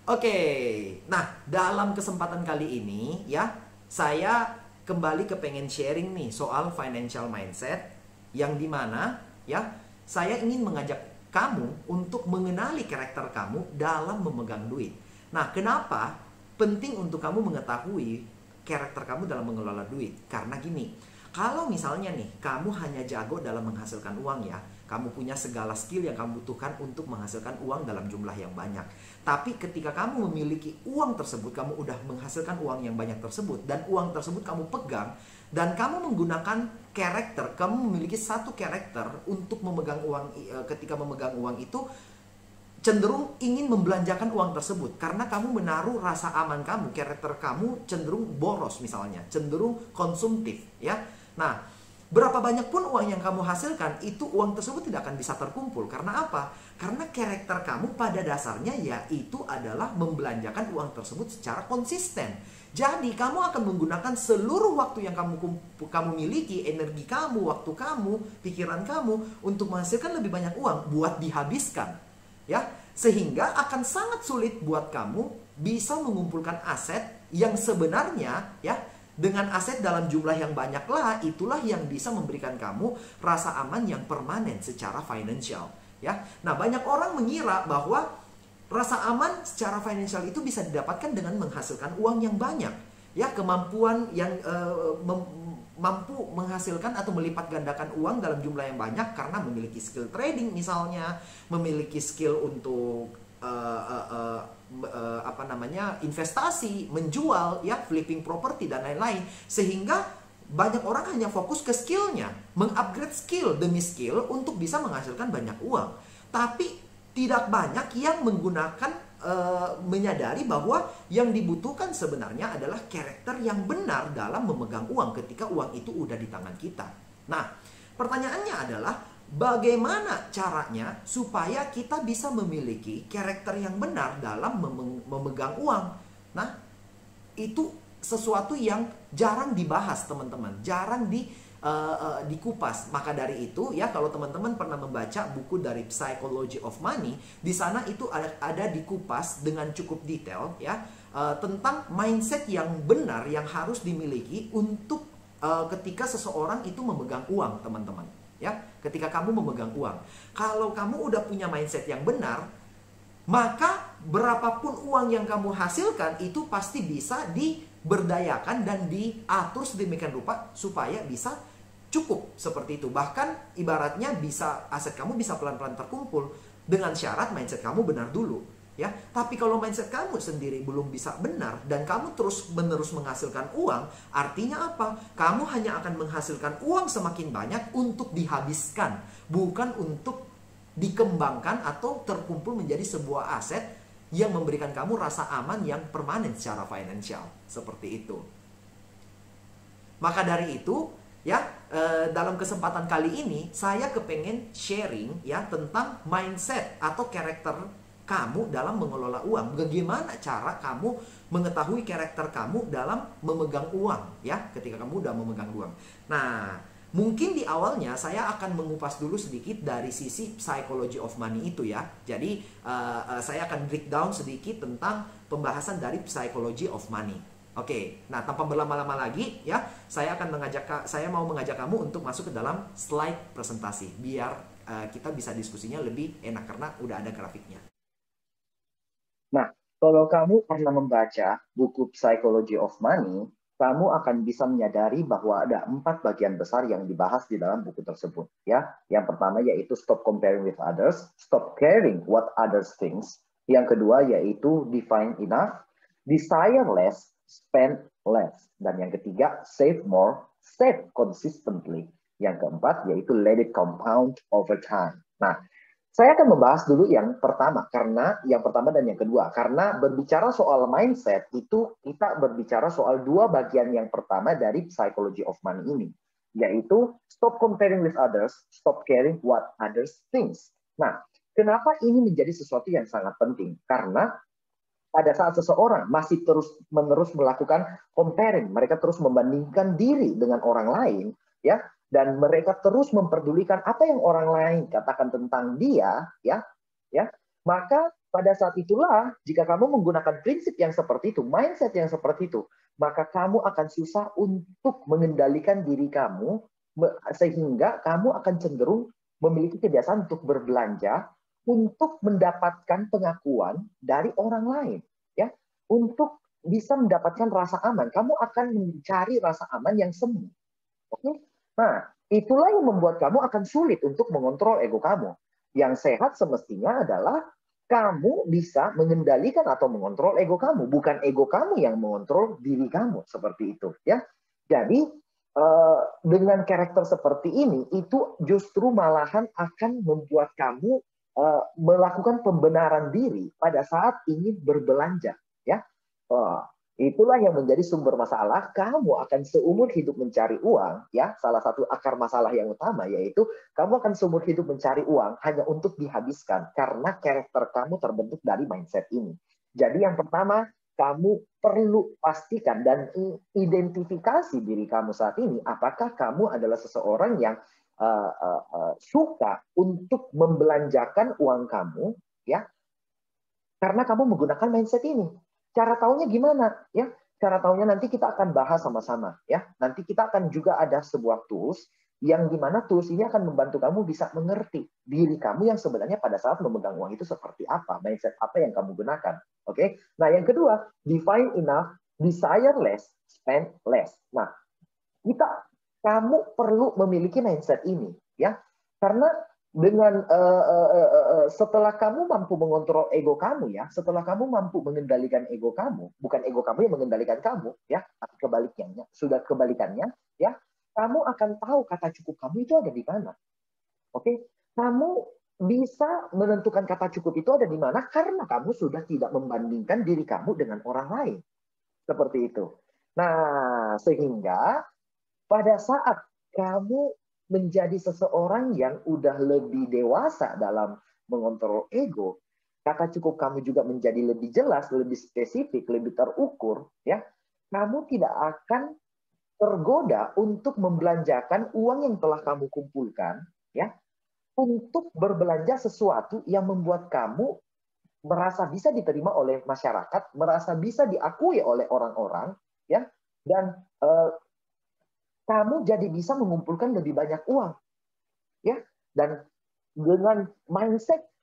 Oke, nah dalam kesempatan kali ini ya, saya kembali ke pengen sharing nih soal financial mindset yang dimana ya, saya ingin mengajak kamu untuk mengenali karakter kamu dalam memegang duit. Nah, kenapa penting untuk kamu mengetahui karakter kamu dalam mengelola duit? Karena gini, kalau misalnya nih, kamu hanya jago dalam menghasilkan uang ya, kamu punya segala skill yang kamu butuhkan untuk menghasilkan uang dalam jumlah yang banyak. Tapi ketika kamu memiliki uang tersebut, kamu udah menghasilkan uang yang banyak tersebut, dan uang tersebut kamu pegang, dan kamu menggunakan karakter, kamu memiliki satu karakter untuk memegang uang, ketika memegang uang itu, cenderung ingin membelanjakan uang tersebut karena kamu menaruh rasa aman kamu, karakter kamu cenderung boros misalnya, cenderung konsumtif ya. Nah, berapa banyak pun uang yang kamu hasilkan, itu uang tersebut tidak akan bisa terkumpul. Karena apa? Karena karakter kamu pada dasarnya yaitu adalah membelanjakan uang tersebut secara konsisten. Jadi kamu akan menggunakan seluruh waktu yang kamu miliki, energi kamu, waktu kamu, pikiran kamu untuk menghasilkan lebih banyak uang buat dihabiskan. Ya, sehingga akan sangat sulit buat kamu bisa mengumpulkan aset yang sebenarnya ya, dengan aset dalam jumlah yang banyaklah itulah yang bisa memberikan kamu rasa aman yang permanen secara financial ya. Nah, banyak orang mengira bahwa rasa aman secara financial itu bisa didapatkan dengan menghasilkan uang yang banyak ya, kemampuan yang mampu menghasilkan atau melipat gandakan uang dalam jumlah yang banyak karena memiliki skill trading misalnya, memiliki skill untuk apa namanya, investasi, menjual ya, flipping property dan lain-lain, sehingga banyak orang hanya fokus ke skillnya, mengupgrade skill demi skill untuk bisa menghasilkan banyak uang, tapi tidak banyak yang menggunakan menyadari bahwa yang dibutuhkan sebenarnya adalah karakter yang benar dalam memegang uang ketika uang itu udah di tangan kita. Nah, pertanyaannya adalah bagaimana caranya supaya kita bisa memiliki karakter yang benar dalam memegang uang. Nah, itu sesuatu yang jarang dibahas teman-teman, jarang dikupas. Maka dari itu ya, kalau teman-teman pernah membaca buku dari Psychology of Money, di sana itu ada dikupas dengan cukup detail ya, tentang mindset yang benar yang harus dimiliki untuk ketika seseorang itu memegang uang, teman-teman ya. Ketika kamu memegang uang, kalau kamu udah punya mindset yang benar, maka berapapun uang yang kamu hasilkan itu pasti bisa diberdayakan dan diatur sedemikian rupa supaya bisa cukup seperti itu. Bahkan ibaratnya bisa, aset kamu bisa pelan-pelan terkumpul dengan syarat mindset kamu benar dulu ya. Tapi kalau mindset kamu sendiri belum bisa benar dan kamu terus-menerus menghasilkan uang, artinya apa? Kamu hanya akan menghasilkan uang semakin banyak untuk dihabiskan, bukan untuk dikembangkan atau terkumpul menjadi sebuah aset yang memberikan kamu rasa aman yang permanen secara financial. Seperti itu. Maka dari itu ya, dalam kesempatan kali ini saya kepengen sharing ya tentang mindset atau karakter kamu dalam mengelola uang. Bagaimana cara kamu mengetahui karakter kamu dalam memegang uang ya, ketika kamu udah memegang uang. Nah, mungkin di awalnya saya akan mengupas dulu sedikit dari sisi psychology of money itu ya. Jadi saya akan breakdown sedikit tentang pembahasan dari psychology of money. Oke, nah tanpa berlama-lama lagi ya, saya mau mengajak kamu untuk masuk ke dalam slide presentasi biar kita bisa diskusinya lebih enak karena udah ada grafiknya. Nah, kalau kamu pernah membaca buku Psychology of Money, kamu akan bisa menyadari bahwa ada 4 bagian besar yang dibahas di dalam buku tersebut. Ya, yang pertama yaitu stop comparing with others, stop caring what others thinks. Yang kedua yaitu define enough, desire less, spend less. Dan yang ketiga, save more, save consistently. Yang keempat yaitu let it compound over time. Nah, saya akan membahas dulu yang pertama, karena yang pertama dan yang kedua. Karena berbicara soal mindset, itu kita berbicara soal 2 bagian yang pertama dari psychology of money ini. Yaitu stop comparing with others, stop caring what others thinks. Nah, kenapa ini menjadi sesuatu yang sangat penting? Karena pada saat seseorang masih terus-menerus melakukan comparing, mereka terus membandingkan diri dengan orang lain, ya, dan mereka terus memperdulikan apa yang orang lain katakan tentang dia, ya, maka pada saat itulah, jika kamu menggunakan prinsip yang seperti itu, mindset yang seperti itu, maka kamu akan susah untuk mengendalikan diri kamu, sehingga kamu akan cenderung memiliki kebiasaan untuk berbelanja, untuk mendapatkan pengakuan dari orang lain, ya, untuk bisa mendapatkan rasa aman. Kamu akan mencari rasa aman yang semu. Oke? Nah, itulah yang membuat kamu akan sulit untuk mengontrol ego kamu. Yang sehat semestinya adalah kamu bisa mengendalikan atau mengontrol ego kamu, bukan ego kamu yang mengontrol diri kamu, seperti itu, ya. Jadi dengan karakter seperti ini, itu justru malahan akan membuat kamu melakukan pembenaran diri pada saat ingin berbelanja, ya. Itulah yang menjadi sumber masalah. Kamu akan seumur hidup mencari uang, ya. Salah satu akar masalah yang utama yaitu kamu akan seumur hidup mencari uang hanya untuk dihabiskan karena karakter kamu terbentuk dari mindset ini. Jadi yang pertama, kamu perlu pastikan dan identifikasi diri kamu saat ini, apakah kamu adalah seseorang yang suka untuk membelanjakan uang kamu, ya, karena kamu menggunakan mindset ini. Cara taunya gimana? Ya, cara taunya nanti kita akan bahas sama-sama. Ya, nanti kita akan juga ada sebuah tools yang dimana tools ini akan membantu kamu bisa mengerti diri kamu yang sebenarnya pada saat memegang uang itu seperti apa, mindset apa yang kamu gunakan. Oke. Nah, yang kedua, define enough, desire less, spend less. Nah, kamu perlu memiliki mindset ini, ya, karena dengan setelah kamu mampu mengontrol ego kamu, ya, setelah kamu mampu mengendalikan ego kamu, bukan ego kamu yang mengendalikan kamu, ya, tapi kebalikannya, sudah kebalikannya, ya, kamu akan tahu kata cukup kamu itu ada di mana. Oke, kamu bisa menentukan kata cukup itu ada di mana karena kamu sudah tidak membandingkan diri kamu dengan orang lain, seperti itu. Nah, sehingga pada saat kamu menjadi seseorang yang udah lebih dewasa dalam mengontrol ego, kata cukup kamu juga menjadi lebih jelas, lebih spesifik, lebih terukur, ya. Kamu tidak akan tergoda untuk membelanjakan uang yang telah kamu kumpulkan, ya, untuk berbelanja sesuatu yang membuat kamu merasa bisa diterima oleh masyarakat, merasa bisa diakui oleh orang-orang, ya, dan kamu jadi bisa mengumpulkan lebih banyak uang, ya. Dan dengan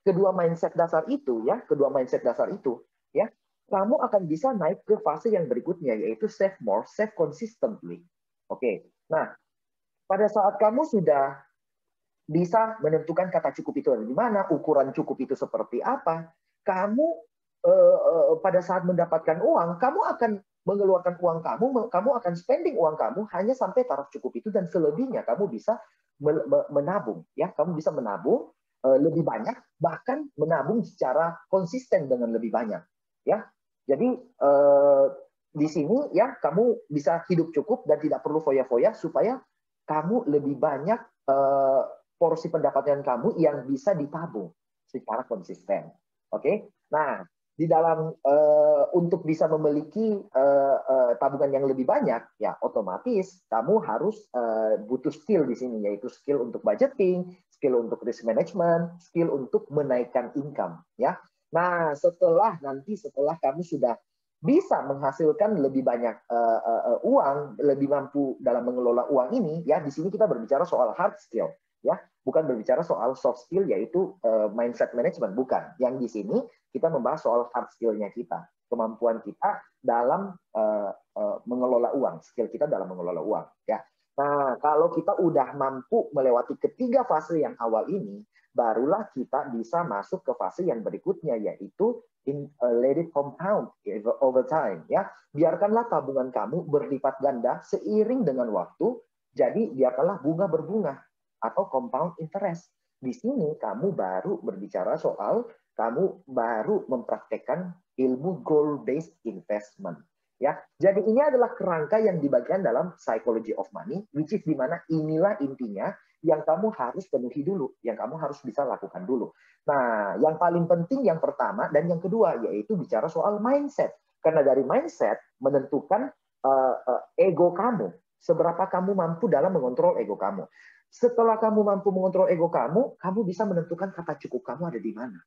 kedua mindset dasar itu, ya, kamu akan bisa naik ke fase yang berikutnya, yaitu save more, save consistently. Oke. Nah, pada saat kamu sudah bisa menentukan kata cukup itu ada di mana, ukuran cukup itu seperti apa, kamu pada saat mendapatkan uang, kamu akan mengeluarkan uang kamu akan spending uang kamu hanya sampai taraf cukup itu, dan selebihnya kamu bisa menabung, ya, kamu bisa menabung lebih banyak, bahkan menabung secara konsisten dengan lebih banyak, ya. Jadi di sini, ya, kamu bisa hidup cukup dan tidak perlu foya-foya supaya kamu lebih banyak porsi pendapatan kamu yang bisa ditabung secara konsisten. Oke. Nah, di dalam untuk bisa memiliki tabungan yang lebih banyak, ya, otomatis kamu harus butuh skill di sini, yaitu skill untuk budgeting, skill untuk risk management, skill untuk menaikkan income, ya. Nah, setelah kamu sudah bisa menghasilkan lebih banyak uang, lebih mampu dalam mengelola uang ini, ya, di sini kita berbicara soal hard skill, ya, bukan berbicara soal soft skill, yaitu mindset management, bukan. Yang di sini kita membahas soal hard skill-nya kita, kemampuan kita dalam mengelola uang, skill kita dalam mengelola uang, ya. Nah, kalau kita udah mampu melewati ketiga fase yang awal ini, barulah kita bisa masuk ke fase yang berikutnya, yaitu let it compound over time, ya. Biarkanlah tabungan kamu berlipat ganda seiring dengan waktu. Jadi biarkanlah bunga berbunga atau compound interest. Di sini kamu baru berbicara soal, kamu baru mempraktekkan ilmu goal based investment, ya. Jadi ini adalah kerangka yang dibagikan dalam psychology of money, which is di mana inilah intinya yang kamu harus penuhi dulu, yang kamu harus bisa lakukan dulu. Nah, yang paling penting yang pertama dan yang kedua yaitu bicara soal mindset. Karena dari mindset menentukan ego kamu, seberapa kamu mampu dalam mengontrol ego kamu. Setelah kamu mampu mengontrol ego kamu bisa menentukan kata cukup kamu ada di mana.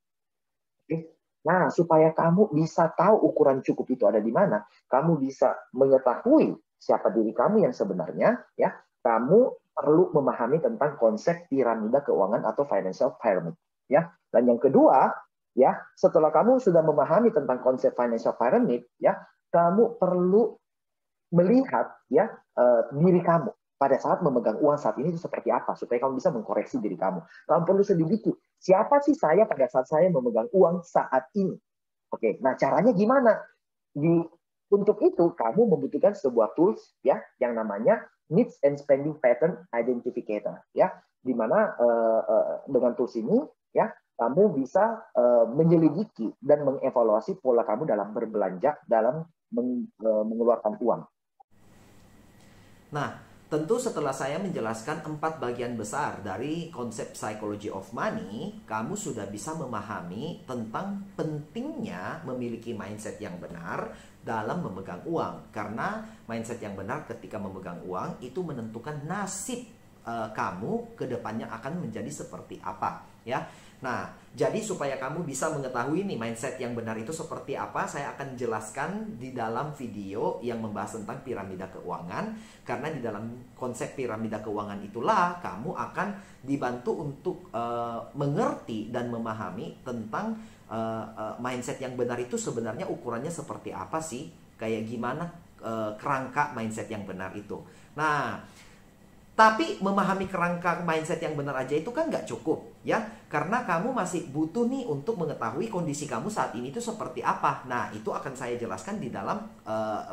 Oke. Nah, supaya kamu bisa tahu ukuran cukup itu ada di mana, kamu bisa mengetahui siapa diri kamu yang sebenarnya, ya, kamu perlu memahami tentang konsep piramida keuangan atau financial pyramid, ya. Dan yang kedua, ya, setelah kamu sudah memahami tentang konsep financial pyramid, ya, kamu perlu melihat, ya, diri kamu pada saat memegang uang saat ini itu seperti apa, supaya kamu bisa mengkoreksi diri kamu. Kamu perlu selidiki, siapa sih saya pada saat saya memegang uang saat ini? Oke, nah caranya gimana? Untuk itu kamu membutuhkan sebuah tools, ya, yang namanya Needs and Spending Pattern Identificator, ya, di mana dengan tools ini, ya, kamu bisa menyelidiki dan mengevaluasi pola kamu dalam berbelanja, dalam mengeluarkan uang. Nah, tentu setelah saya menjelaskan 4 bagian besar dari konsep psychology of money, kamu sudah bisa memahami tentang pentingnya memiliki mindset yang benar dalam memegang uang. Karena mindset yang benar ketika memegang uang itu menentukan nasib kamu ke depannya akan menjadi seperti apa, ya. Nah, jadi supaya kamu bisa mengetahui nih mindset yang benar itu seperti apa, saya akan jelaskan di dalam video yang membahas tentang piramida keuangan. Karena di dalam konsep piramida keuangan itulah kamu akan dibantu untuk mengerti dan memahami tentang mindset yang benar itu sebenarnya ukurannya seperti apa sih, kayak gimana kerangka mindset yang benar itu. Nah, tapi memahami kerangka mindset yang benar aja itu kan nggak cukup, ya. Karena kamu masih butuh nih untuk mengetahui kondisi kamu saat ini itu seperti apa. Nah, itu akan saya jelaskan di dalam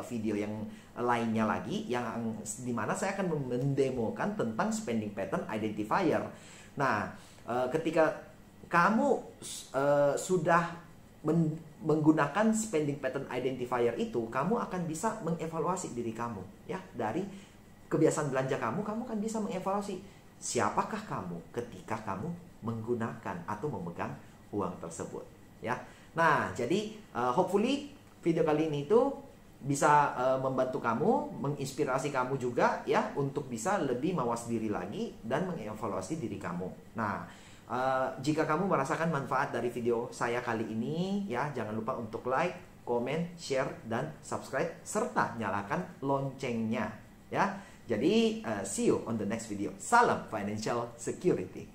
video yang lainnya lagi, yang dimana saya akan mendemokan tentang spending pattern identifier. Nah, ketika kamu sudah menggunakan spending pattern identifier itu, kamu akan bisa mengevaluasi diri kamu, ya, dari kebiasaan belanja kamu kan bisa mengevaluasi siapakah kamu ketika kamu menggunakan atau memegang uang tersebut, ya. Nah, jadi hopefully video kali ini itu bisa membantu kamu, menginspirasi kamu juga, ya, untuk bisa lebih mawas diri lagi dan mengevaluasi diri kamu. Nah, jika kamu merasakan manfaat dari video saya kali ini, ya, jangan lupa untuk like, comment, share, dan subscribe, serta nyalakan loncengnya, ya. Jadi, see you on the next video. Salam financial security.